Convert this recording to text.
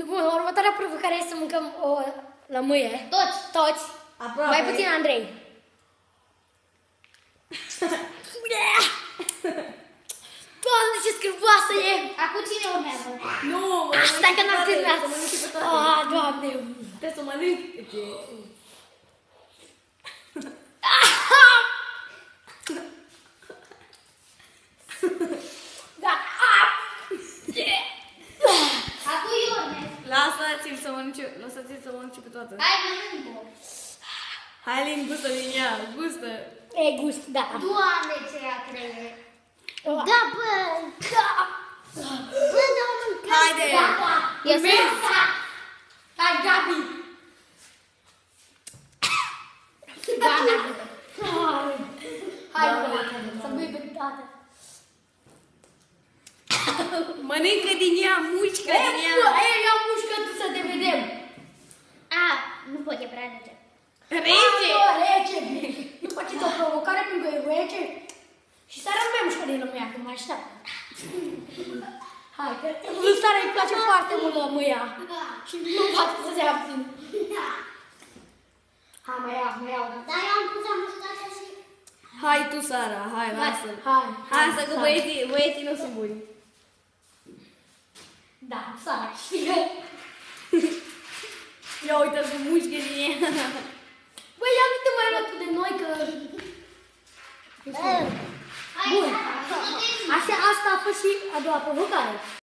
Bun, următoarea provocare este să mâncăm o lămâie. Toți. Aproape. Mai puțin Andrei. Doamne, ce scârboasă e! Acum cine urmează? Nu! Stai că n-am terminat. Doamne! Trebuie să mănânc. Acum eu urmez. Lăsați-l să mănânce pe toată. Hai, mănânc-o. Hai, Lin, gustă din ea, gustă. E gust, da. Doamne, ce ea crede. Da. Da, bă. Bă, da, mâncare. Haide. Gata. Iese. Hai, Gabi. Gata. Hai, Bă, bă. să bei pe toată. Mănâncă din ea, mușcă din ea. Ia mușcă tu să te vedem. A, nu pot, e prea rece. Rece. După ce o provocare pentru că e rece. Și seara nu mai mușcă din lămâia, că mă așteaptă. Hai, că lui Sara îi place foarte mult lămâia. Și nu poate să se abțină. Hai, mai iau. Dar eu am pus mustața și... Hai tu, Sara, hai, lasă-l. Hai să că băieții nu sunt buni. Da, Sara, știi. Ia uite să mușcă din ea. Băi, ia nu te mai alături de noi, că... Hai, Bun. Sara, să mă termin. Asta a fost și a doua provocare.